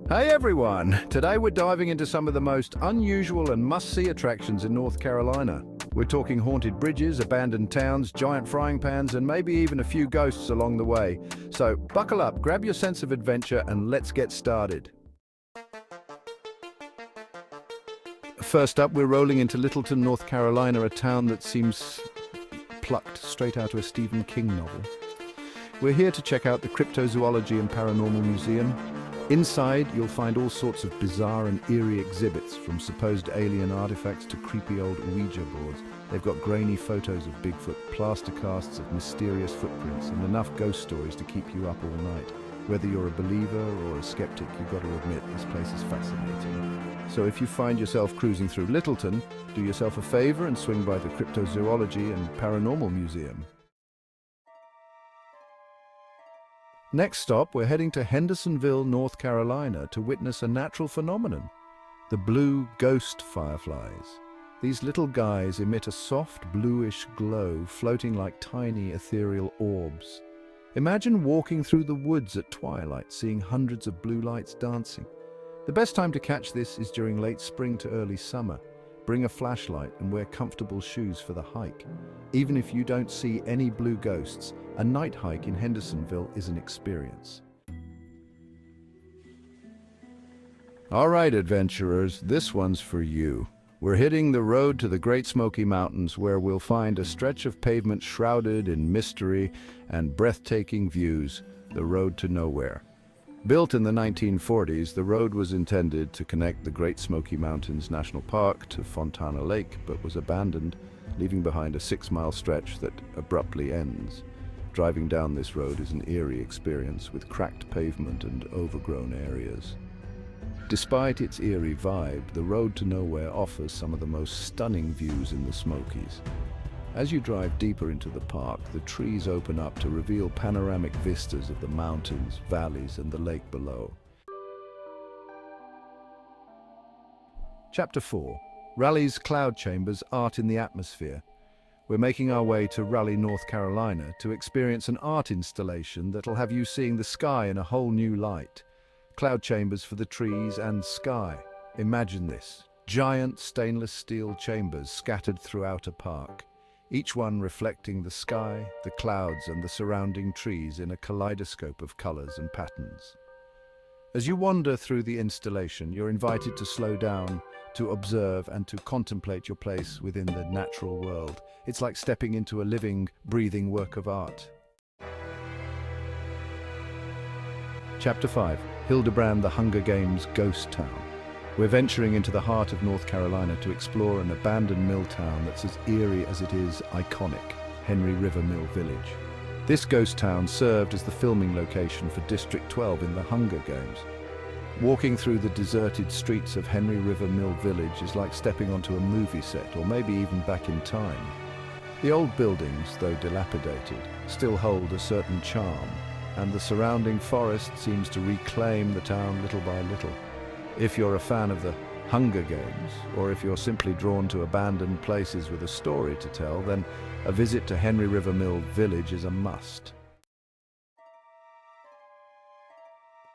Hey everyone! Today we're diving into some of the most unusual and must-see attractions in North Carolina. We're talking haunted bridges, abandoned towns, giant frying pans, and maybe even a few ghosts along the way. So buckle up, grab your sense of adventure, and let's get started. First up, we're rolling into Littleton, North Carolina, a town that seems plucked straight out of a Stephen King novel. We're here to check out the Cryptozoology and Paranormal Museum. Inside, you'll find all sorts of bizarre and eerie exhibits, from supposed alien artifacts to creepy old Ouija boards. They've got grainy photos of Bigfoot, plaster casts of mysterious footprints, and enough ghost stories to keep you up all night. Whether you're a believer or a skeptic, you've got to admit this place is fascinating. So if you find yourself cruising through Littleton, do yourself a favor and swing by the Cryptozoology and Paranormal Museum. Next stop, we're heading to Hendersonville, North Carolina to witness a natural phenomenon, the Blue Ghost Fireflies. These little guys emit a soft bluish glow floating like tiny ethereal orbs. Imagine walking through the woods at twilight, seeing hundreds of blue lights dancing. The best time to catch this is during late spring to early summer. Bring a flashlight and wear comfortable shoes for the hike. Even if you don't see any blue ghosts, a night hike in Hendersonville is an experience. All right, adventurers, this one's for you. We're hitting the road to the Great Smoky Mountains, where we'll find a stretch of pavement shrouded in mystery and breathtaking views, the road to nowhere. Built in the 1940s, the road was intended to connect the Great Smoky Mountains National Park to Fontana Lake, but was abandoned, leaving behind a 6-mile stretch that abruptly ends. Driving down this road is an eerie experience with cracked pavement and overgrown areas. Despite its eerie vibe, the road to nowhere offers some of the most stunning views in the Smokies. As you drive deeper into the park, the trees open up to reveal panoramic vistas of the mountains, valleys, and the lake below. Chapter 4. Raleigh's Cloud Chambers, Art in the Atmosphere. We're making our way to Raleigh, North Carolina, to experience an art installation that'll have you seeing the sky in a whole new light. Cloud chambers for the trees and sky. Imagine this: giant stainless steel chambers scattered throughout a park, each one reflecting the sky, the clouds, and the surrounding trees in a kaleidoscope of colors and patterns. As you wander through the installation, you're invited to slow down, to observe, and to contemplate your place within the natural world. It's like stepping into a living, breathing work of art. Chapter 5. Hildebrand, the Hunger Games Ghost Town. We're venturing into the heart of North Carolina to explore an abandoned mill town that's as eerie as it is iconic, Henry River Mill Village. This ghost town served as the filming location for District 12 in the Hunger Games. Walking through the deserted streets of Henry River Mill Village is like stepping onto a movie set, or maybe even back in time. The old buildings, though dilapidated, still hold a certain charm, and the surrounding forest seems to reclaim the town little by little. If you're a fan of the Hunger Games, or if you're simply drawn to abandoned places with a story to tell, then a visit to Henry River Mill Village is a must.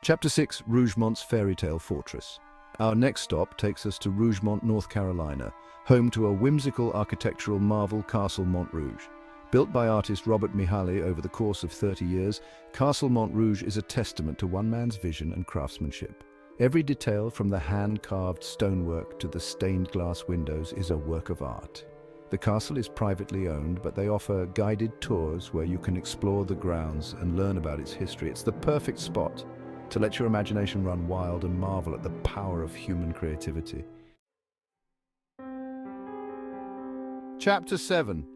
Chapter 6. Rougemont's Fairy Tale Fortress. Our next stop takes us to Rougemont, North Carolina, home to a whimsical architectural marvel, Castle Mont Rouge. Built by artist Robert Mihaly over the course of 30 years, Castle Mont Rouge is a testament to one man's vision and craftsmanship. Every detail, from the hand-carved stonework to the stained glass windows, is a work of art. The castle is privately owned, but they offer guided tours where you can explore the grounds and learn about its history. It's the perfect spot to let your imagination run wild and marvel at the power of human creativity. Chapter 7.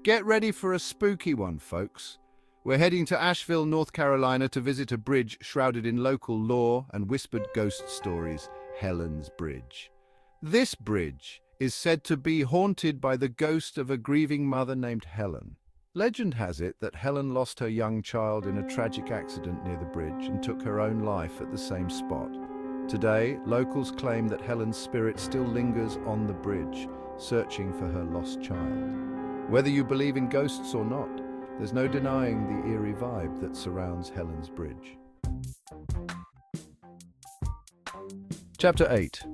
Get ready for a spooky one, folks. We're heading to Asheville, North Carolina to visit a bridge shrouded in local lore and whispered ghost stories, Helen's Bridge. This bridge is said to be haunted by the ghost of a grieving mother named Helen. Legend has it that Helen lost her young child in a tragic accident near the bridge and took her own life at the same spot. Today, locals claim that Helen's spirit still lingers on the bridge, searching for her lost child. Whether you believe in ghosts or not, there's no denying the eerie vibe that surrounds Helen's Bridge. Chapter 8.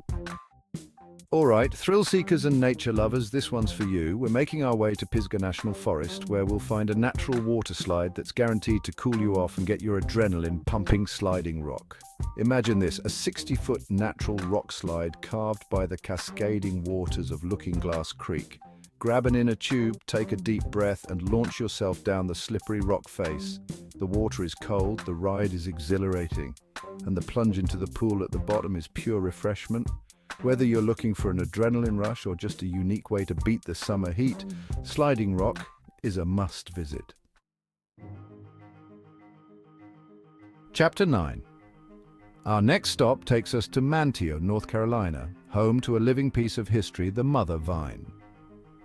Alright, thrill seekers and nature lovers, this one's for you. We're making our way to Pisgah National Forest, where we'll find a natural water slide that's guaranteed to cool you off and get your adrenaline pumping sliding rock. Imagine this, a 60-foot natural rock slide carved by the cascading waters of Looking-Glass Creek. Grab an inner tube, take a deep breath, and launch yourself down the slippery rock face. The water is cold, the ride is exhilarating, and the plunge into the pool at the bottom is pure refreshment. Whether you're looking for an adrenaline rush or just a unique way to beat the summer heat, Sliding Rock is a must visit. Chapter 9. Our next stop takes us to Manteo, North Carolina, home to a living piece of history, the mother vine.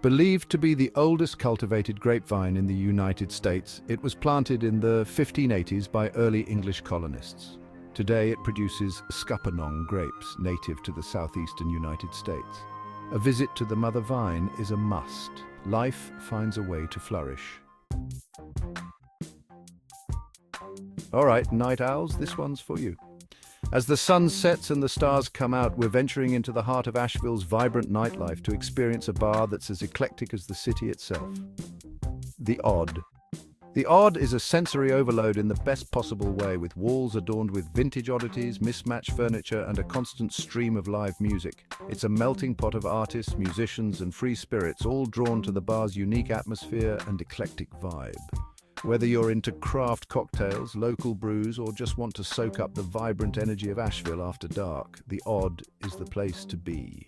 Believed to be the oldest cultivated grapevine in the United States, it was planted in the 1580s by early English colonists. Today it produces scuppernong grapes, native to the southeastern United States. A visit to the mother vine is a must. Life finds a way to flourish. All right, night owls, this one's for you. As the sun sets and the stars come out, we're venturing into the heart of Asheville's vibrant nightlife to experience a bar that's as eclectic as the city itself. The Odd. The Odd is a sensory overload in the best possible way, with walls adorned with vintage oddities, mismatched furniture, and a constant stream of live music. It's a melting pot of artists, musicians, and free spirits, all drawn to the bar's unique atmosphere and eclectic vibe. Whether you're into craft cocktails, local brews, or just want to soak up the vibrant energy of Asheville after dark, The Odd is the place to be.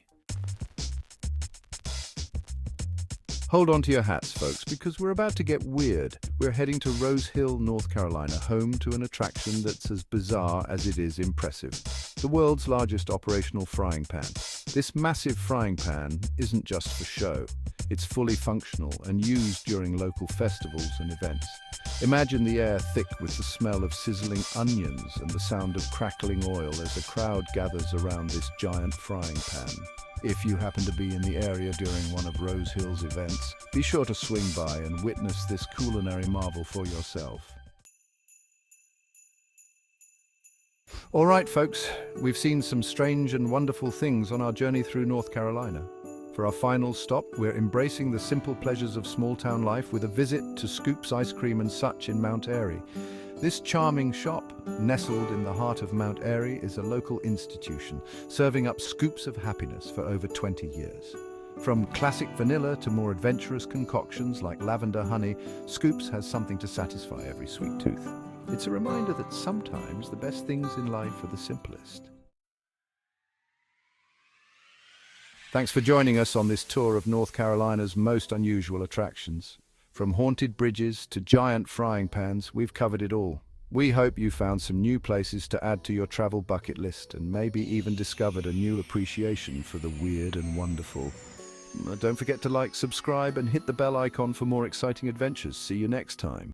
Hold on to your hats, folks, because we're about to get weird. We're heading to Rose Hill, North Carolina, home to an attraction that's as bizarre as it is impressive. The world's largest operational frying pan. This massive frying pan isn't just for show. It's fully functional and used during local festivals and events. Imagine the air thick with the smell of sizzling onions and the sound of crackling oil as a crowd gathers around this giant frying pan. If you happen to be in the area during one of Rose Hill's events, be sure to swing by and witness this culinary marvel for yourself. All right, folks, we've seen some strange and wonderful things on our journey through North Carolina. For our final stop, we're embracing the simple pleasures of small-town life with a visit to Scoop's Ice Cream and Such in Mount Airy. This charming shop, nestled in the heart of Mount Airy, is a local institution, serving up scoops of happiness for over 20 years. From classic vanilla to more adventurous concoctions like lavender honey, Scoops has something to satisfy every sweet tooth. It's a reminder that sometimes the best things in life are the simplest. Thanks for joining us on this tour of North Carolina's most unusual attractions. From haunted bridges to giant frying pans, we've covered it all. We hope you found some new places to add to your travel bucket list and maybe even discovered a new appreciation for the weird and wonderful. Don't forget to like, subscribe, and hit the bell icon for more exciting adventures. See you next time.